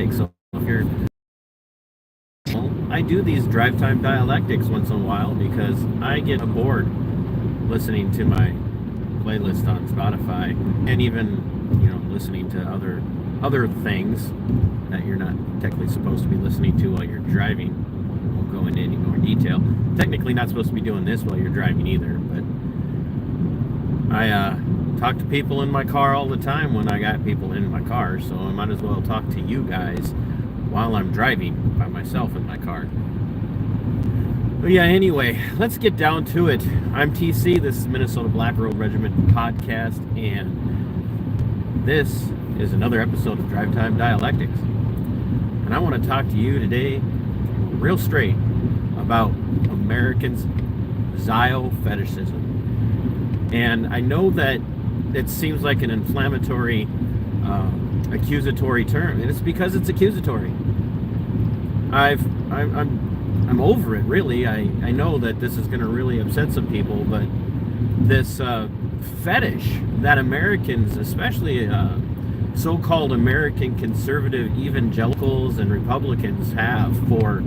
Dialectics. So if you're, I do these drive time dialectics once in a while because I get bored listening to my playlist on Spotify, and even listening to other things that you're not technically supposed to be listening to while you're driving. I won't go into any more detail. Technically not supposed to be doing this while you're driving either, but I talk to people in my car all the time when I got people in my car, so I might as well talk to you guys while I'm driving by myself in my car. But yeah, anyway, let's get down to it. I'm TC, this is Minnesota Black Road Regiment Podcast, and this is another episode of Drive Time Dialectics. And I want to talk to you today real straight about Americans' Ziofetishism. And I know that it seems like an inflammatory, accusatory term, and it's because it's accusatory. I'm over it, really. I know that this is going to really upset some people, but this fetish that Americans, especially so-called American conservative evangelicals and Republicans, have for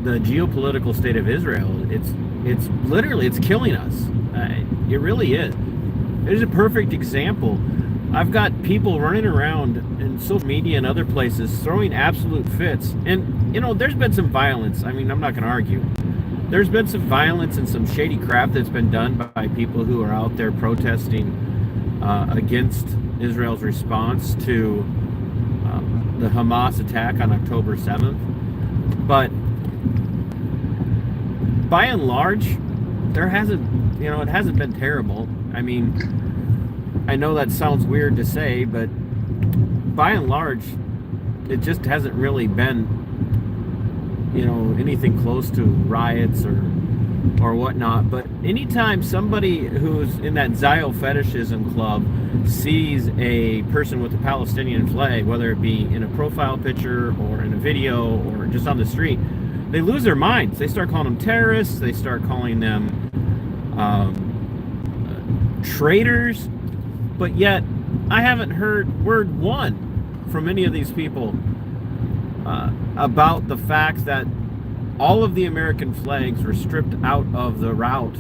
the geopolitical state of Israel, it's literally, it's killing us. It really is. It is a perfect example. I've got people running around in social media and other places throwing absolute fits. And, there's been some violence. I mean, I'm not going to argue. There's been some violence and some shady crap that's been done by people who are out there protesting against Israel's response to the Hamas attack on October 7th. But by and large, there hasn't, it hasn't been terrible. I mean, I know that sounds weird to say, but by and large, it just hasn't really been, anything close to riots or whatnot. But anytime somebody who's in that Ziofetishism club sees a person with a Palestinian flag, whether it be in a profile picture or in a video or just on the street, they lose their minds. They start calling them terrorists. They start calling them traitors. But yet, I haven't heard word one from any of these people about the fact that all of the American flags were stripped out of the route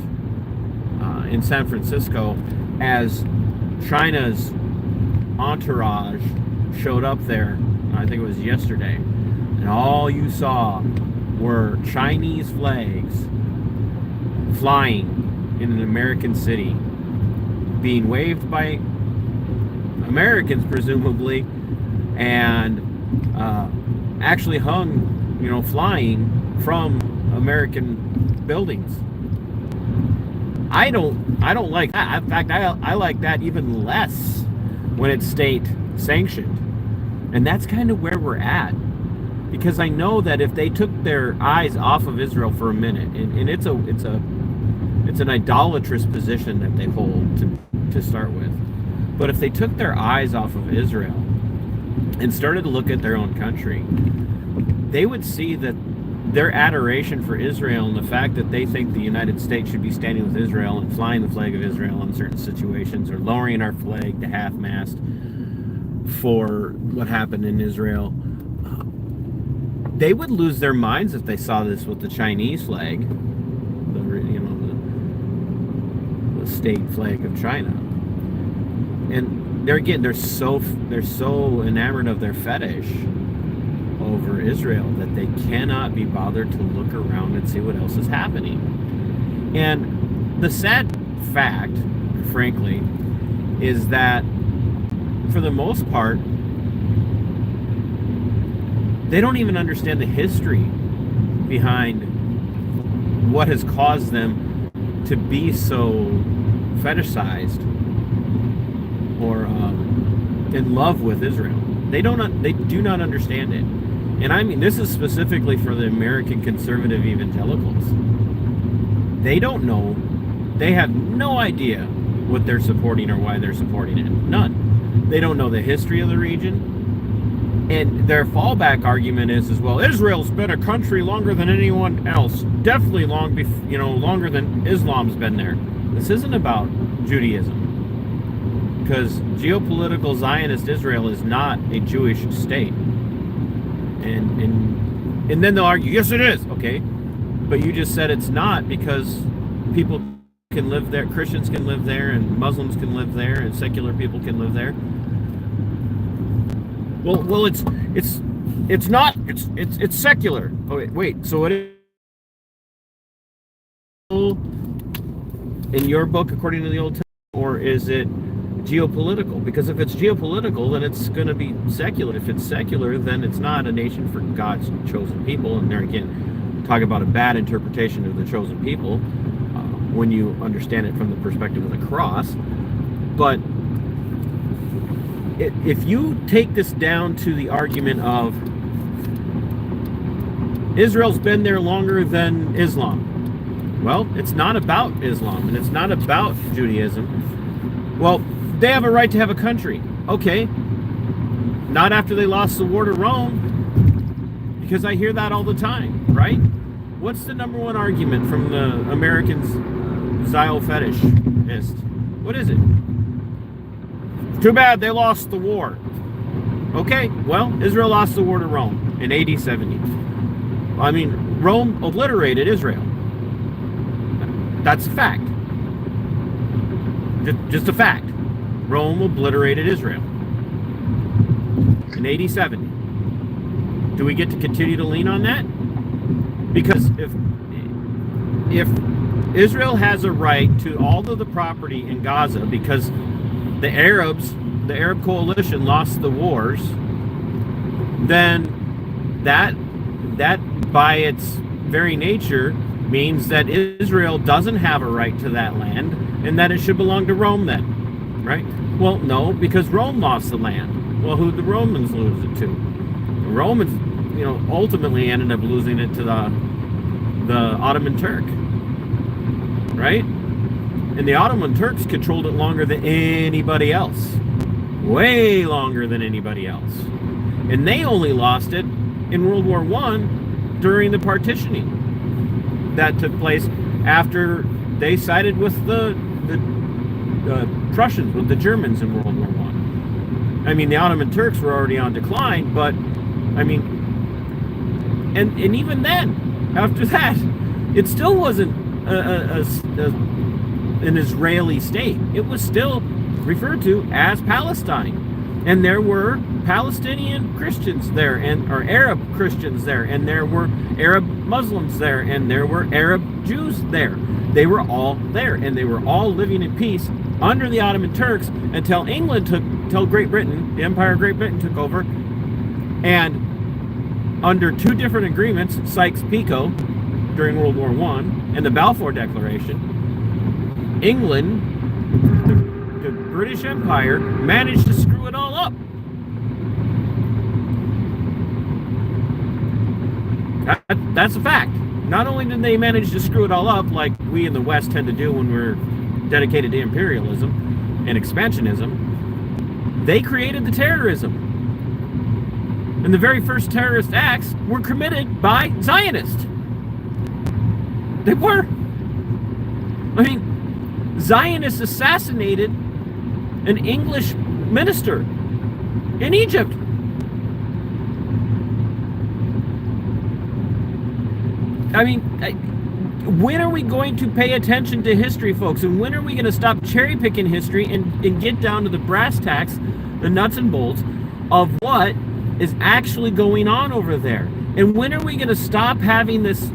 in San Francisco as China's entourage showed up there. I think it was yesterday. And all you saw were Chinese flags flying in an American city, being waved by Americans, presumably, and actually hung, flying from American buildings. I don't like that. In fact, I like that even less when it's state sanctioned. And that's kind of where we're at. Because I know that if they took their eyes off of Israel for a minute, and it's an idolatrous position that they hold to start with. But if they took their eyes off of Israel and started to look at their own country, they would see that their adoration for Israel and the fact that they think the United States should be standing with Israel and flying the flag of Israel in certain situations, or lowering our flag to half-mast for what happened in Israel, they would lose their minds if they saw this with the Chinese flag, the state flag of China. And they're so enamored of their fetish over Israel that they cannot be bothered to look around and see what else is happening. And the sad fact, frankly, is that for the most part, they don't even understand the history behind what has caused them to be so fetishized or in love with Israel. They do not understand it. And I mean, this is specifically for the American conservative evangelicals. They don't know. They have no idea what they're supporting or why they're supporting it. None. They don't know the history of the region. And their fallback argument is well, Israel's been a country longer than anyone else. Definitely longer than Islam's been there. This isn't about Judaism. because geopolitical Zionist Israel is not a Jewish state. And then they'll argue, yes, it is. Okay, but you just said it's not because people can live there, Christians can live there, and Muslims can live there, and secular people can live there. Well, it's not. It's secular. Oh, wait. So it is in your book, according to the Old Testament, or is it geopolitical? Because if it's geopolitical, then it's going to be secular. If it's secular, then it's not a nation for God's chosen people. And there again, talk about a bad interpretation of the chosen people when you understand it from the perspective of the cross. But if you take this down to the argument of Israel's been there longer than Islam, well, it's not about Islam and it's not about Judaism. Well, they have a right to have a country. Okay, not after they lost the war to Rome, because I hear that all the time, right? What's the number one argument from the Americans, Ziofetish? What is it? Too bad they lost the war. Okay, well, Israel lost the war to Rome in AD 70. I mean, Rome obliterated Israel. That's a fact. Just a fact. Rome obliterated Israel in AD 70. Do we get to continue to lean on that? Because if Israel has a right to all of the property in Gaza because the Arab coalition lost the wars, then that by its very nature means that Israel doesn't have a right to that land and that it should belong to Rome then, right? Well, no, because Rome lost the land. Well, who did the Romans lose it to? The Romans, ultimately ended up losing it to the Ottoman Turk, right? And the Ottoman Turks controlled it longer than anybody else. Way longer than anybody else. And they only lost it in World War I during the partitioning that took place after they sided with the Prussians, with the Germans in World War I. I mean, the Ottoman Turks were already on decline, but, I mean, and even then, after that, it still wasn't an Israeli state. It was still referred to as Palestine. And there were Palestinian Christians there, or Arab Christians there, and there were Arab Muslims there, and there were Arab Jews there. They were all there, and they were all living in peace under the Ottoman Turks until Great Britain, the Empire of Great Britain, took over. And under two different agreements, Sykes-Picot during World War I and the Balfour Declaration, England, the British Empire, managed to screw it all up. That's a fact. Not only did they manage to screw it all up, like we in the West tend to do when we're dedicated to imperialism and expansionism, they created the terrorism. And the very first terrorist acts were committed by Zionists. They were. I mean, Zionists assassinated an English minister in Egypt. I mean, when are we going to pay attention to history, folks? And when are we going to stop cherry-picking history and get down to the brass tacks, the nuts and bolts of what is actually going on over there? And when are we going to stop having this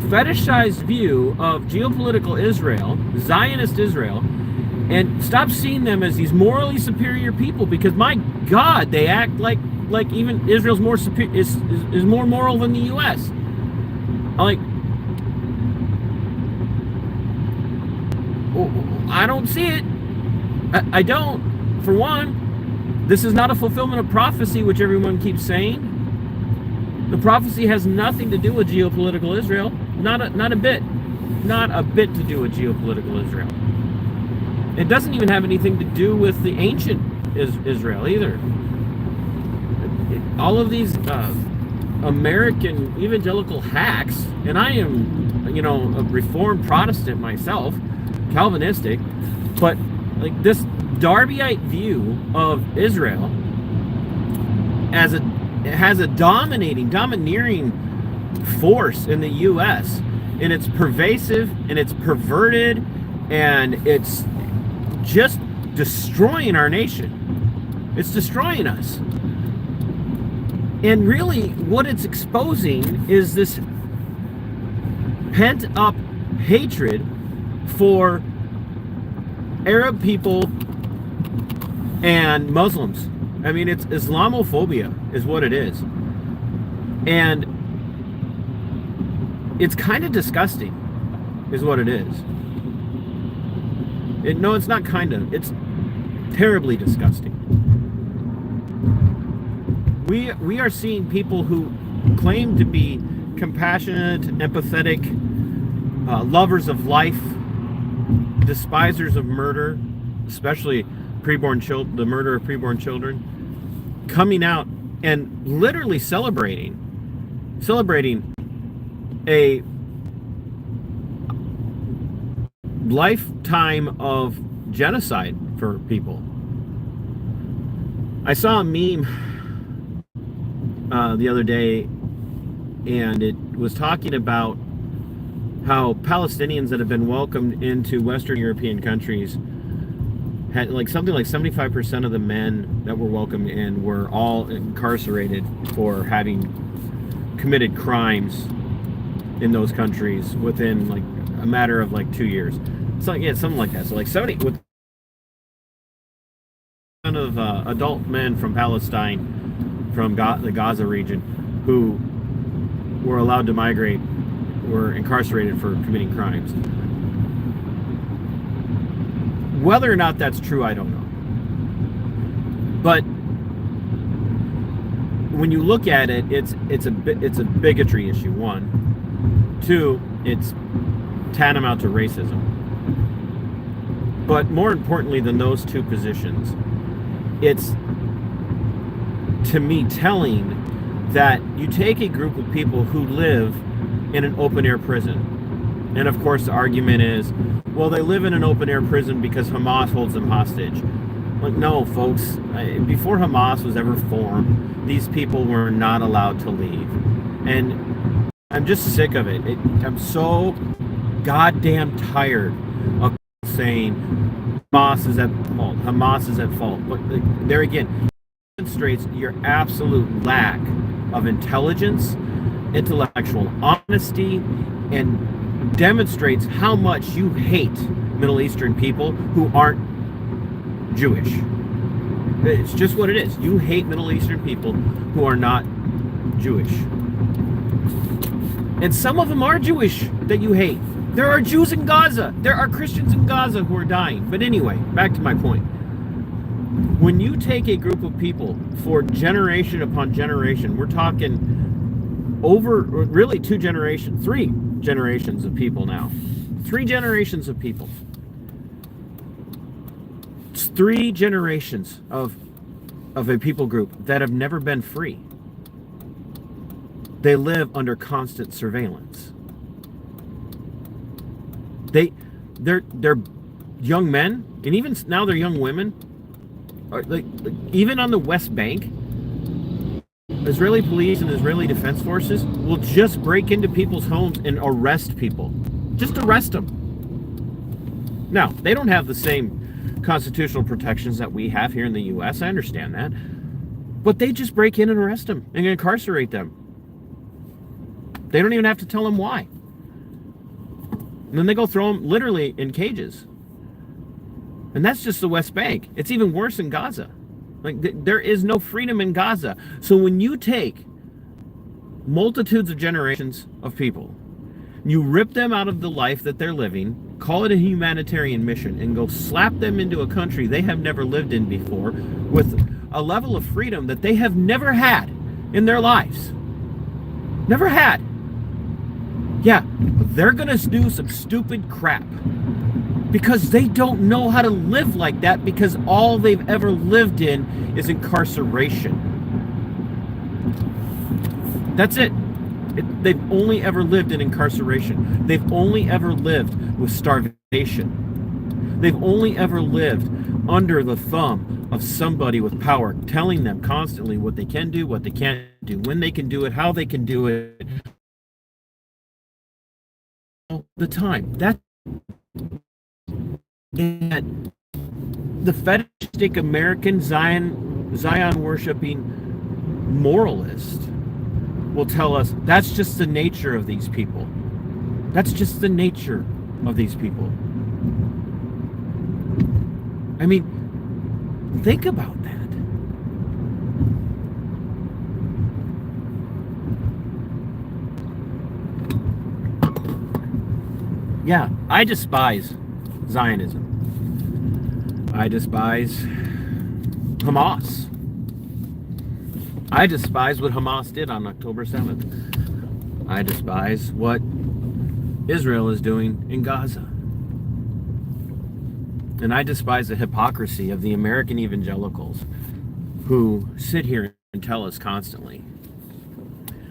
fetishized view of geopolitical Israel, Zionist Israel, and stop seeing them as these morally superior people? Because my God, they act like even Israel's more is more moral than the U.S. I don't see it. I don't. For one, this is not a fulfillment of prophecy, which everyone keeps saying. The prophecy has nothing to do with geopolitical Israel. Not a bit. Not a bit to do with geopolitical Israel. It doesn't even have anything to do with the ancient Israel either. All of these American evangelical hacks, and I am, a Reformed Protestant myself, Calvinistic, but like this Darbyite view of Israel as has a domineering force in the U.S., and it's pervasive and it's perverted and it's just destroying our nation. It's destroying us. And really what it's exposing is this pent up hatred for Arab people and Muslims. I mean, it's Islamophobia is what it is. And it's kind of disgusting is what it is. No, it's not kind of. It's terribly disgusting. We are seeing people who claim to be compassionate, empathetic, lovers of life, despisers of murder, especially the murder of preborn children, coming out and literally celebrating a lifetime of genocide for people. I saw a meme the other day, and it was talking about how Palestinians that have been welcomed into Western European countries had something like 75% of the men that were welcomed in were all incarcerated for having committed crimes in those countries within like a matter of like 2 years. So yeah, something like that. So like 70% of adult men from Palestine, from the Gaza region, who were allowed to migrate, were incarcerated for committing crimes. Whether or not that's true, I don't know. But when you look at it, it's a bigotry issue. 1, 2, it's tantamount to racism. But more importantly than those two positions, it's, to me, telling that you take a group of people who live in an open-air prison. And of course the argument is, well, they live in an open-air prison because Hamas holds them hostage. Like, no, folks, before Hamas was ever formed, these people were not allowed to leave. And I'm just sick of it. I'm so goddamn tired of saying Hamas is at fault. Hamas is at fault. But there again, demonstrates your absolute lack of intelligence, intellectual honesty, and demonstrates how much you hate Middle Eastern people who aren't Jewish. It's just what it is. You hate Middle Eastern people who are not Jewish. And some of them are Jewish that you hate. There are Jews in Gaza. There are Christians in Gaza who are dying. But anyway, back to my point. When you take a group of people for generation upon generation, we're talking over really 3 generations of people now. 3 generations of people. It's 3 generations of a people group that have never been free. They live under constant surveillance. They're young men, and even now they're young women. Like even on the West Bank, Israeli police and Israeli defense forces will just break into people's homes and arrest people. Just arrest them. Now, they don't have the same constitutional protections that we have here in the U.S. I understand that. But they just break in and arrest them and incarcerate them. They don't even have to tell them why. And then they go throw them literally in cages. And that's just the West Bank. It's even worse in Gaza. Like, there is no freedom in Gaza. So when you take multitudes of generations of people, you rip them out of the life that they're living, call it a humanitarian mission, and go slap them into a country they have never lived in before with a level of freedom that they have never had in their lives. Never had. Yeah, they're gonna do some stupid crap because they don't know how to live like that, because all they've ever lived in is incarceration. That's it. They've only ever lived in incarceration. They've only ever lived with starvation. They've only ever lived under the thumb of somebody with power telling them constantly what they can do, what they can't do, when they can do it, how they can do it, all the time. That and the fetishistic American Zion worshiping moralist will tell us that's just the nature of these people. That's just the nature of these people. I mean, think about that. Yeah, I despise Zionism. I despise Hamas. I despise what Hamas did on October 7th. I despise what Israel is doing in Gaza. And I despise the hypocrisy of the American evangelicals who sit here and tell us constantly,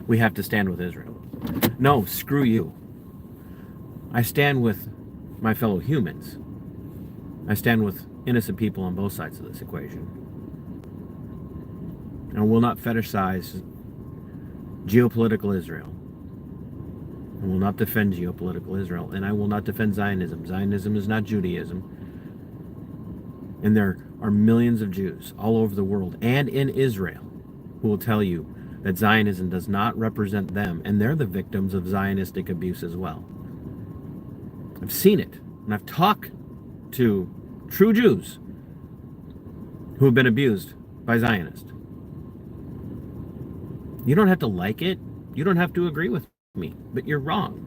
we have to stand with Israel. No, screw you. I stand with my fellow humans. I stand with innocent people on both sides of this equation. And I will not fetishize geopolitical Israel. I will not defend geopolitical Israel. And I will not defend Zionism. Zionism is not Judaism. And there are millions of Jews all over the world and in Israel who will tell you that Zionism does not represent them, and they're the victims of Zionistic abuse as well. I've seen it, and I've talked to true Jews who have been abused by Zionists. You don't have to like it. You don't have to agree with me, but you're wrong.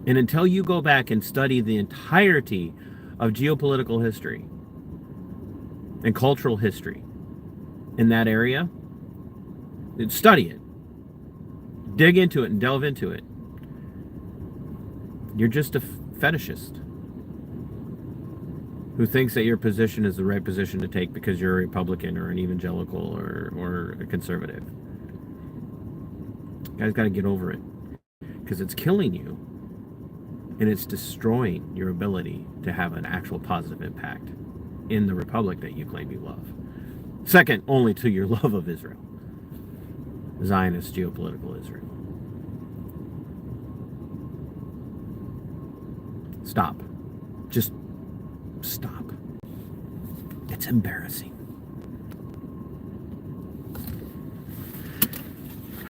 And until you go back and study the entirety of geopolitical history and cultural history in that area, study it, dig into it and delve into it, you're just a fetishist who thinks that your position is the right position to take because you're a Republican or an evangelical or a conservative. You guys got to get over it, because it's killing you and it's destroying your ability to have an actual positive impact in the republic that you claim you love. Second only to your love of Israel. Zionist geopolitical Israel. Stop. Just stop. It's embarrassing.